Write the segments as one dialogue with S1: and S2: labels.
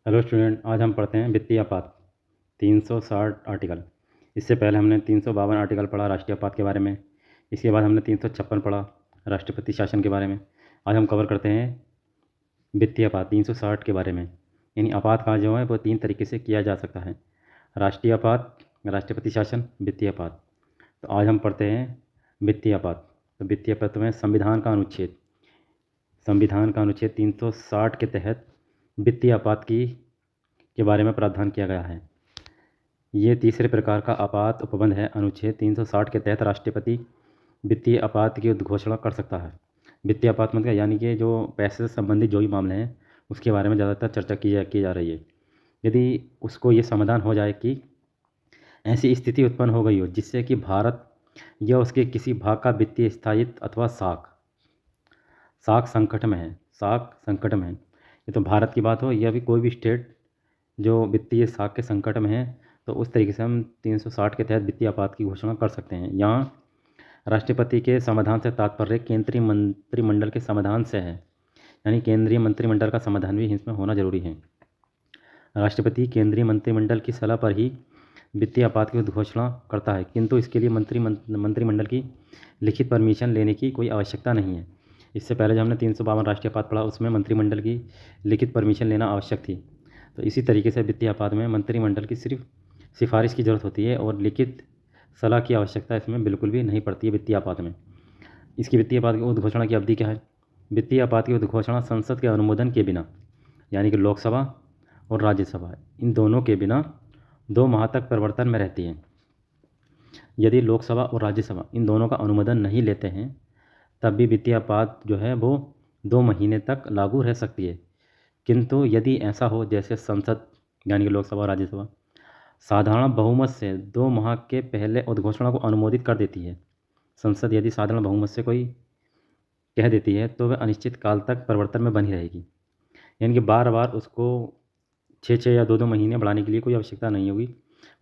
S1: Hello student, आज हम पढ़ते हैं वित्तीय आपात 360 आर्टिकल। इससे पहले हमने 352 आर्टिकल पढ़ा राष्ट्रीय आपात के बारे में। इसके बाद हमने 356 पढ़ा राष्ट्रपति शासन के बारे में। आज हम कवर करते हैं वित्तीय आपात 360 के बारे में। यानी आपात का जो है वो 3 तरीके से किया जा सकता है: राष्ट्रीय आपात, राष्ट्रपति शासन, वित्तीय आपात। तो आज हम पढ़ते हैं वित्तीय आपात। तो वित्तीय आपात में संविधान का अनुच्छेद 360 के तहत वित्तीय आपात के बारे में प्रावधान किया गया है। ये तीसरे प्रकार का आपात उपबंध है। अनुच्छेद 360 के तहत राष्ट्रपति वित्तीय आपात की उद्घोषणा कर सकता है। वित्तीय आपात मतलब यानी कि जो पैसे से संबंधित जो भी मामले हैं उसके बारे में ज़्यादातर चर्चा की जा रही है। यदि उसको ये समाधान हो जाए कि ऐसी स्थिति उत्पन्न हो गई हो जिससे कि भारत या उसके किसी भाग का वित्तीय स्थायित्व अथवा साख संकट में है। ये तो भारत की बात हो या भी कोई भी स्टेट जो वित्तीय साख के संकट में है, तो उस तरीके से हम 360 के तहत वित्तीय आपात की घोषणा कर सकते हैं। यहाँ राष्ट्रपति के समाधान से तात्पर्य केंद्रीय मंत्रिमंडल के समाधान से है। यानी केंद्रीय मंत्रिमंडल का समाधान भी इसमें होना जरूरी है। राष्ट्रपति केंद्रीय मंत्रिमंडल की सलाह पर ही वित्तीय आपात की घोषणा करता है, किंतु इसके लिए मंत्रिमंडल की लिखित परमिशन लेने की कोई आवश्यकता नहीं है। इससे पहले जो हमने 352 राष्ट्रीय आपात पढ़ा उसमें मंत्रिमंडल की लिखित परमिशन लेना आवश्यक थी। तो इसी तरीके से वित्तीय आपात में मंत्रिमंडल की सिर्फ सिफारिश की ज़रूरत होती है और लिखित सलाह की आवश्यकता इसमें बिल्कुल भी नहीं पड़ती है वित्तीय आपात में। इसकी वित्तीय आपात की उद्घोषणा की अवधि क्या है? वित्तीय आपात की उद्घोषणा संसद के अनुमोदन के बिना, यानी कि लोकसभा और राज्यसभा इन दोनों के बिना 2 माह तक प्रवर्तन में रहती है। यदि लोकसभा और राज्यसभा इन दोनों का अनुमोदन नहीं लेते हैं तब भी वित्तीय आपात जो है वो 2 महीने तक लागू रह सकती है। किंतु यदि ऐसा हो जैसे संसद यानी कि लोकसभा और राज्यसभा साधारण बहुमत से 2 माह के पहले उद्घोषणा को अनुमोदित कर देती है, संसद यदि साधारण बहुमत से कोई कह देती है तो वह अनिश्चित काल तक प्रवर्तन में बनी रहेगी। यानी कि बार बार उसको 6 या 2 महीने बढ़ाने के लिए कोई आवश्यकता नहीं होगी।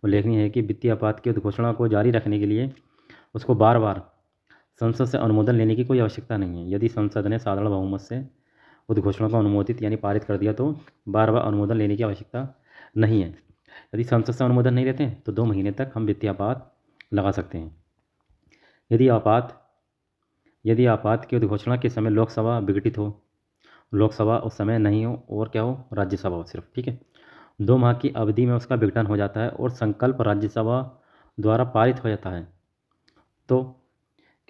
S1: उल्लेखनीय है कि वित्तीय आपात की उद्घोषणा को जारी रखने के लिए उसको बार बार संसद से अनुमोदन लेने की कोई आवश्यकता नहीं है। यदि संसद ने साधारण बहुमत से उद्घोषणा को अनुमोदित यानी पारित कर दिया तो बार बार अनुमोदन लेने की आवश्यकता नहीं है। यदि संसद से अनुमोदन नहीं लेते तो 2 महीने तक हम वित्तीय आपात लगा सकते हैं। यदि आपात की उद्घोषणा के समय लोकसभा विघटित हो, लोकसभा उस समय नहीं हो और क्या हो, राज्यसभा हो सिर्फ, ठीक है। 2 माह की अवधि में उसका विघटन हो जाता है और संकल्प राज्यसभा द्वारा पारित हो जाता है तो,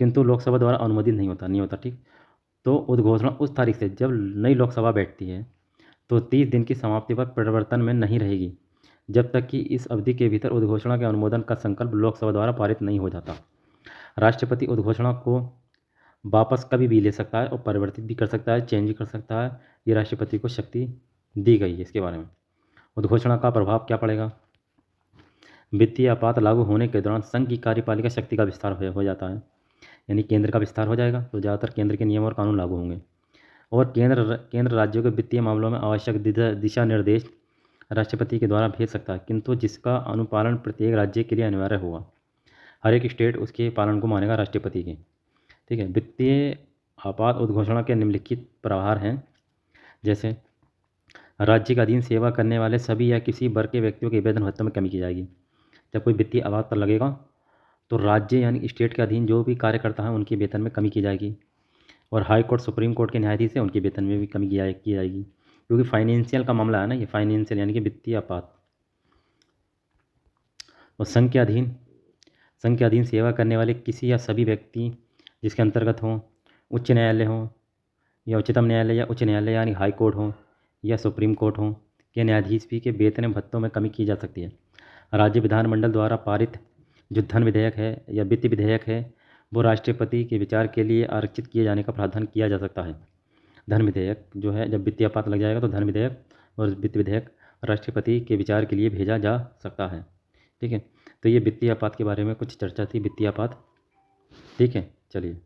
S1: किंतु लोकसभा द्वारा अनुमोदित नहीं होता, ठीक। तो उद्घोषणा उस तारीख से जब नई लोकसभा बैठती है तो 30 दिन की समाप्ति पर प्रवर्तन में नहीं रहेगी जब तक कि इस अवधि के भीतर उद्घोषणा के अनुमोदन का संकल्प लोकसभा द्वारा पारित नहीं हो जाता। राष्ट्रपति उद्घोषणा को वापस कभी भी ले सकता है और परिवर्तित भी कर सकता है, चेंज भी कर सकता है। ये राष्ट्रपति को शक्ति दी गई है। इसके बारे में उद्घोषणा का प्रभाव क्या पड़ेगा? वित्तीय आपात लागू होने के दौरान संघ की कार्यपालिका शक्ति का विस्तार हो जाता है, यानी केंद्र का विस्तार हो जाएगा। तो ज़्यादातर केंद्र के नियम और कानून लागू होंगे और केंद्र राज्यों के वित्तीय मामलों में आवश्यक दिशा निर्देश राष्ट्रपति के द्वारा भेज सकता है, किंतु जिसका अनुपालन प्रत्येक राज्य के लिए अनिवार्य होगा। हर एक स्टेट उसके पालन को मानेगा राष्ट्रपति के, ठीक है। वित्तीय आपात उद्घोषणा के निम्नलिखित प्रभार हैं, जैसे राज्य के अधीन सेवा करने वाले सभी या किसी वर्ग के व्यक्तियों के वेतन भत्तों में कमी की जाएगी। जब कोई वित्तीय आपात पर लगेगा तो राज्य यानी स्टेट के अधीन जो भी कार्य करता है उनके वेतन में कमी की जाएगी और हाई कोर्ट सुप्रीम कोर्ट के न्यायाधीश हैं उनके वेतन में भी कमी की जाएगी, क्योंकि फाइनेंशियल का मामला है ना, ये फाइनेंशियल यानी कि वित्तीय आपात। और संघ के अधीन सेवा करने वाले किसी या सभी व्यक्ति जिसके अंतर्गत हों उच्च न्यायालय हो या उच्चतम न्यायालय या उच्च न्यायालय यानी हाई कोर्ट हो या सुप्रीम कोर्ट हो के न्यायाधीश भी के वेतन भत्तों में कमी की जा सकती है। राज्य विधानमंडल द्वारा पारित जो धन विधेयक है या वित्त विधेयक है वो राष्ट्रपति के विचार के लिए आरक्षित किए जाने का प्रावधान किया जा सकता है। धन विधेयक जो है जब वित्तीय आपात लग जाएगा तो धन विधेयक और वित्त विधेयक राष्ट्रपति के विचार के लिए भेजा जा सकता है, ठीक है। तो ये वित्तीय आपात के बारे में कुछ चर्चा थी, वित्तीय आपात, ठीक है। चलिए।